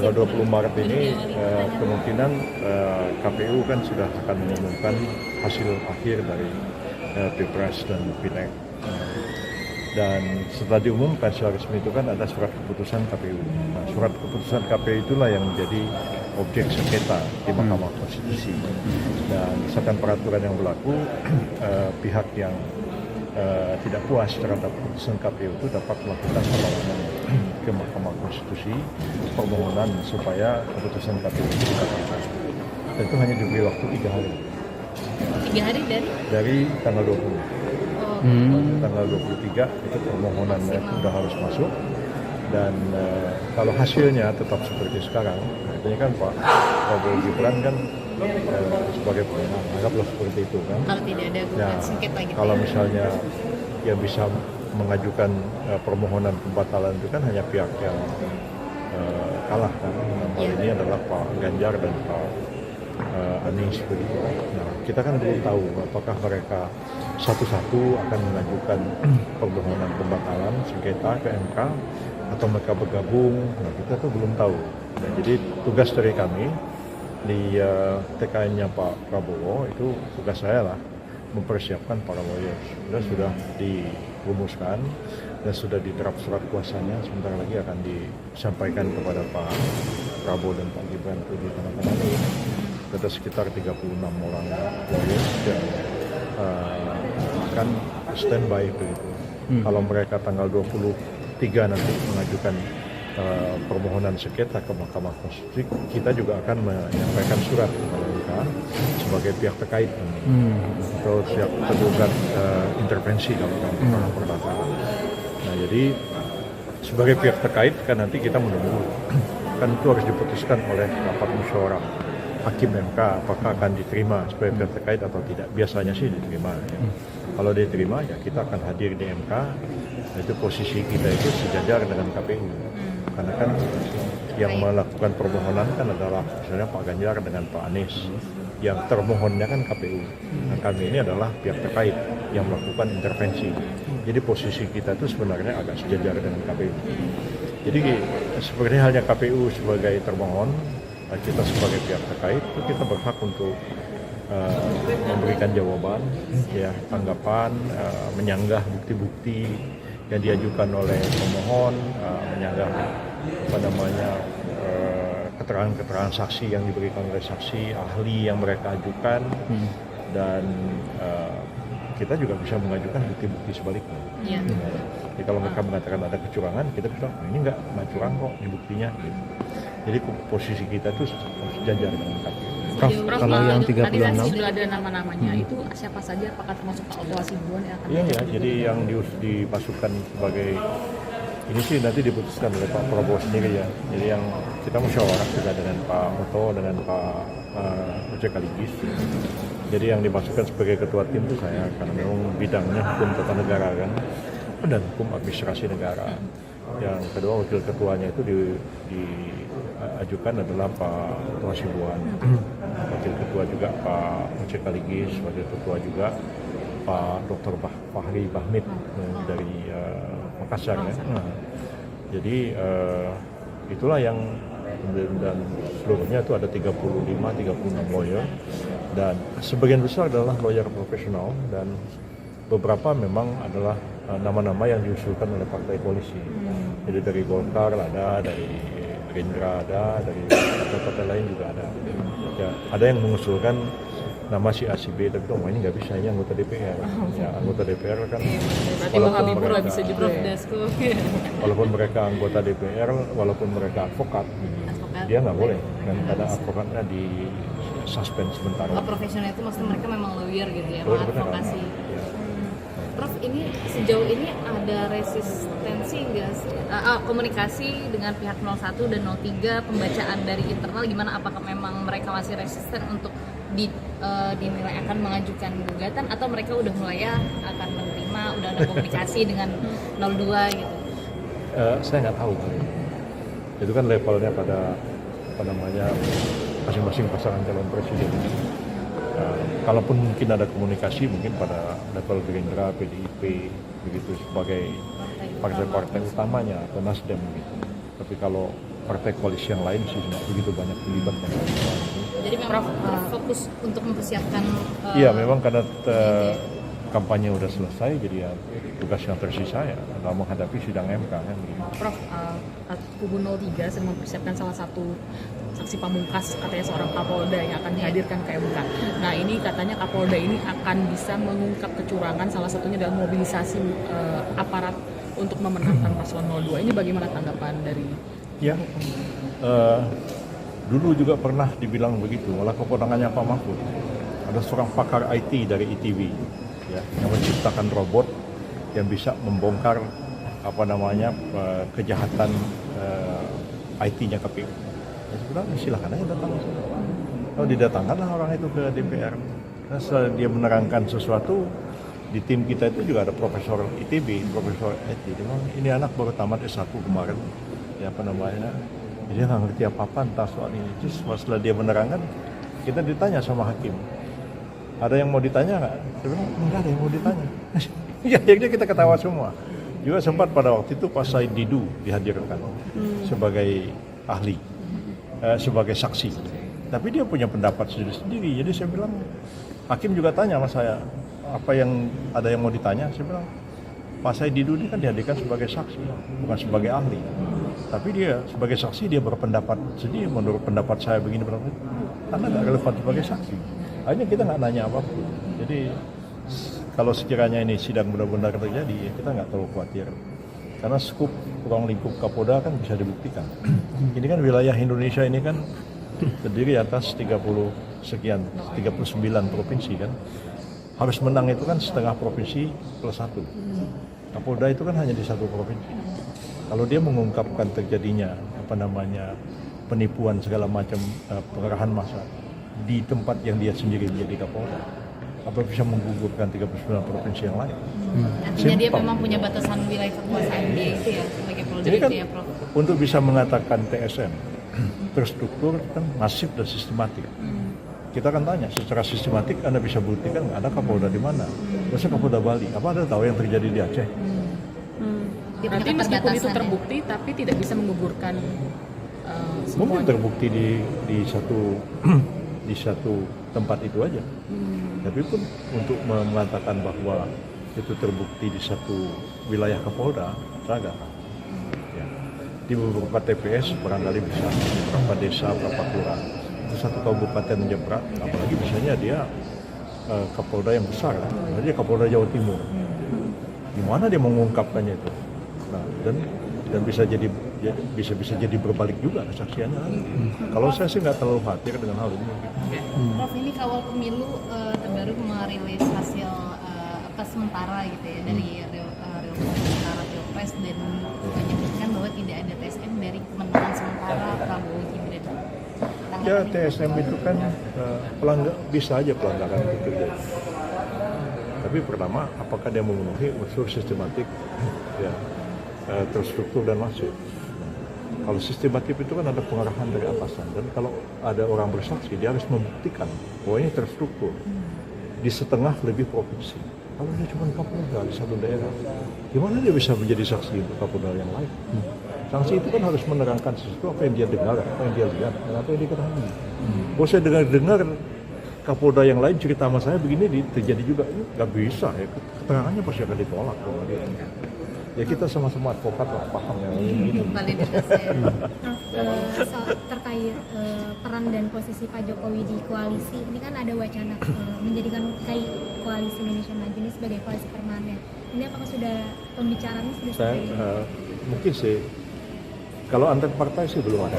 tanggal 20 Maret ini kemungkinan KPU kan sudah akan mengumumkan hasil akhir dari Pilpres dan Pileg. Dan setelah diumumkan secara resmi itu kan ada surat keputusan KPU. Nah, surat keputusan KPU itulah yang menjadi objek sengketa di Mahkamah Konstitusi. Dan berdasarkan peraturan yang berlaku, pihak yang tidak puas terhadap keputusan KPU itu dapat melakukan perlawanan ke Mahkamah Konstitusi, permohonan supaya keputusan KPU itu dibatalkan. Dan itu hanya diberi waktu 3 hari. 3 hari dari tanggal 20. Tanggal 23 itu permohonannya sudah harus masuk. Dan kalau hasilnya tetap seperti sekarang, artinya kan Pak Prabowo Gibran kan sebagai pemenang, anggaplah seperti itu kan. Kalau tidak ada gugatan sengketa gitu. Kalau misalnya yang bisa mengajukan permohonan pembatalan itu kan hanya pihak yang kalah kan. Hal ini adalah Pak Ganjar dan Pak Anies begitu. Nah, kita kan belum tahu apakah mereka satu-satu akan mengajukan permohonan pembatalan sengketa ke MK atau mereka bergabung. Nah, kita tuh belum tahu. Nah, jadi tugas dari kami di TKN-nya Pak Prabowo itu tugas saya lah mempersiapkan para lawyers. Sudah dirumuskan dan sudah diterap surat kuasanya, sebentar lagi akan disampaikan kepada Pak Prabowo dan Pak Gibran itu ditandatangani. Ada sekitar 36 orang lawyers yang akan standby begitu. Kalau mereka tanggal 23 nanti mengajukan permohonan sengketa ke Mahkamah Konstitusi, kita juga akan menyampaikan surat kepada mereka sebagai pihak terkait atau siap tergugat intervensi dalam perdata. Nah, jadi sebagai pihak terkait kan nanti kita menunggu, kan itu harus diputuskan oleh rapat musyawarah hakim MK apakah akan diterima sebagai pihak terkait atau tidak. Biasanya sih diterima. Ya. Kalau diterima ya kita akan hadir di MK. Itu posisi kita itu sejajar dengan KPU. Karena kan yang melakukan permohonan kan adalah misalnya Pak Ganjar dengan Pak Anies. Yang termohonnya kan KPU. Nah, kami ini adalah pihak terkait yang melakukan intervensi. Jadi posisi kita itu sebenarnya agak sejajar dengan KPU. Jadi seperti halnya KPU sebagai termohon, kita sebagai pihak terkait itu kita berhak untuk memberikan jawaban, ya, tanggapan, menyanggah bukti-bukti yang diajukan oleh pemohon, menyanggah keterangan-keterangan saksi yang diberikan oleh saksi ahli yang mereka ajukan, dan kita juga bisa mengajukan bukti-bukti sebaliknya. Yeah. Jadi kalau mereka mengatakan ada kecurangan, kita bilang ini nggak curang kok, ini buktinya. Gitu. Jadi posisi kita itu sejajar dengan KPU. Prof, kalau yang 36 tadi kan sudah ada nama-namanya, itu siapa saja, apakah termasuk Pak Oto Hasibuan yang akan? Iya, jadi yang dipasukkan sebagai ini sih nanti diputuskan oleh Pak Prabowo sendiri ya. Jadi yang kita musyawarah juga dengan Pak Oto, dengan Pak Ojek Kaligis. Jadi yang dimasukkan sebagai ketua tim itu saya, karena memang bidangnya hukum tata negara kan, dan hukum administrasi negara. Yang kedua wakil ketuanya itu diajukan adalah Pak Oto Hasibuan. Wakil ketua juga Pak Ojek Kaligis, wakil ketua juga Pak Dr. Fahri Bahmid dari Makassar ya. Nah, jadi itulah yang, dan seluruhnya itu ada 35-36 lawyer, dan sebagian besar adalah lawyer profesional, dan beberapa memang adalah nama-nama yang diusulkan oleh partai koalisi. Jadi dari Golkar ada, dari Gerindra ada, dari partai-partai lain juga ada. Ya, ada yang mengusulkan nama si A si B, tapi ini nggak bisa, ini anggota DPR. Ya, anggota DPR kan, walaupun mereka anggota DPR, walaupun mereka advokat, dia nggak boleh, dan ada advokatnya di suspend sementara. Profesional itu maksudnya mereka memang lawyer gitu ya, advokasi. Ya. Prof, ini sejauh ini ada resistensi nggak sih? Komunikasi dengan pihak 01 dan 03, pembacaan dari internal gimana? Apakah memang mereka masih resisten untuk dinilai akan mengajukan gugatan, atau mereka udah mulai akan menerima, udah ada komunikasi dengan 02 gitu? Saya nggak tahu. Itu kan levelnya pada masing-masing pasangan calon presiden. Kalaupun mungkin ada komunikasi mungkin pada level Gerindra, PDIP begitu sebagai partai-partai utamanya atau Nasdem gitu. Tapi kalau partai koalisi yang lain sih nggak begitu banyak terlibat kan. Jadi memang fokus untuk mempersiapkan. Iya, memang karena kampanye udah selesai, jadi ya tugas yang tersisa ya dalam menghadapi sidang MK kan. Prof, kubu 03 sedang mempersiapkan salah satu saksi pamungkas katanya seorang Kapolda yang akan dihadirkan ke MK. Nah ini katanya Kapolda ini akan bisa mengungkap kecurangan salah satunya dalam mobilisasi aparat untuk memenangkan paslon 02. Ini bagaimana tanggapan dari? Ya, dulu juga pernah dibilang begitu, malah keponakannya Pak Mahfud. Ada seorang pakar IT dari ITV ya, yang menciptakan robot yang bisa membongkar kejahatan IT-nya KPU. Ya, sebenarnya silakan aja datang. Kalau didatangkanlah orang itu ke DPR. Nah, setelah dia menerangkan sesuatu, di tim kita itu juga ada profesor ITB, profesor IT. Dia bilang, ini anak baru tamat S1 kemarin, ya dia nggak ngerti apa-apa entah soal ini. Terus setelah dia menerangkan, kita ditanya sama hakim, ada yang mau ditanya nggak? Saya bilang, enggak ada yang mau ditanya. Ya, akhirnya kita ketawa semua. Juga sempat pada waktu itu Pak Said Didu dihadirkan sebagai ahli, sebagai saksi. Tapi dia punya pendapat sendiri-sendiri. Jadi saya bilang, hakim juga tanya sama saya, apa yang ada yang mau ditanya? Saya bilang, Pak Said Didu ini kan dihadirkan sebagai saksi, bukan sebagai ahli. Tapi dia sebagai saksi dia berpendapat sendiri, menurut pendapat saya begini, pendapat itu. Karena nggak relevan sebagai saksi. Akhirnya kita nggak nanya apapun. Jadi kalau sekiranya ini sidang benar-benar terjadi, ya kita nggak terlalu khawatir. Karena skup ruang lingkup Kapolda kan bisa dibuktikan. Ini kan wilayah Indonesia ini kan terdiri atas 39 provinsi kan. Harus menang itu kan setengah provinsi plus 1. Kapolda itu kan hanya di satu provinsi. Kalau dia mengungkapkan terjadinya penipuan segala macam pengerahan massa di tempat yang dia sendiri menjadi Kapolda, apa bisa menggugurkan 39 provinsi yang lain? Artinya dia memang punya batasan wilayah kekuasaan dia itu ya sebagai Polda ini kan itu ya, Prof. Untuk bisa mengatakan TSM terstruktur kan masif dan sistematik. Kita akan tanya secara sistematik, Anda bisa buktikan nggak ada Kapolda di mana? Masa Kapolda Bali? Apa Anda tahu yang terjadi di Aceh? Berarti meskipun itu terbukti, tapi tidak bisa menggugurkan Mungkin terbukti di satu tempat itu aja. Tapi pun untuk mengatakan bahwa itu terbukti di satu wilayah Kapolda, agak. Ya. Di beberapa TPS barangkali bisa, di beberapa desa, beberapa kelurahan. Itu satu kabupaten aja berat, apalagi misalnya dia Kapolda yang besar, kan? Dia Kapolda Jawa Timur. Gimana dia mengungkapkannya itu? Nah, dan bisa jadi berbalik juga kesaksiannya. Kalau saya sih nggak terlalu khawatir dengan hal ini. Prof, ini kawal pemilu terbaru merilis hasil sementara gitu ya dari real sementara Pilpres dan menyebutkan bahwa tidak ada TSM dari kemenangan sementara Prabowo Gibran. Ya, TSM itu kan bisa aja pelanggaran itu terjadi. Tapi pertama, apakah dia memenuhi unsur sistematik, ya, terstruktur dan masif. Kalau sistematif itu kan ada pengarahan dari atasan, dan kalau ada orang bersaksi dia harus membuktikan bahwa ini terstruktur di setengah lebih provinsi. Kalau dia cuma Kapolda di satu daerah, gimana dia bisa menjadi saksi untuk Kapolda yang lain? Sanksi itu kan harus menerangkan sesuatu apa yang dia dengar, apa yang dia lihat, dan apa yang dia ketahui. Kalau saya dengar Kapolda yang lain cerita sama saya begini terjadi juga, nggak bisa ya, keterangannya pasti akan ditolak. Ya kita sama-sama advokat lah, paham yang ini. Terkait peran dan posisi Pak Jokowi di koalisi, ini kan ada wacana menjadikan koalisi Indonesia Maju ini sebagai koalisi permanen. Ini apakah sudah pembicaraannya sudah selesai? Mungkin sih, kalau antar partai sih belum ada.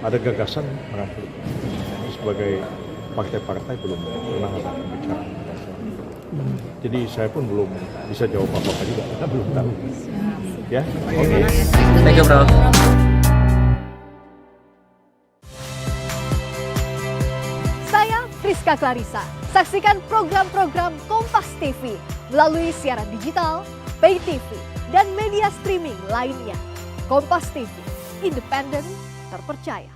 Ada gagasan merangkul. Sebagai partai-partai belum pernah ada pembicaraan. Jadi saya pun belum bisa jawab apa-apa juga, karena belum tahu. Ya, oke. Thank you, Bro. Saya Friska Clarissa. Saksikan program-program Kompas TV melalui siaran digital, pay TV, dan media streaming lainnya. Kompas TV, independen, terpercaya.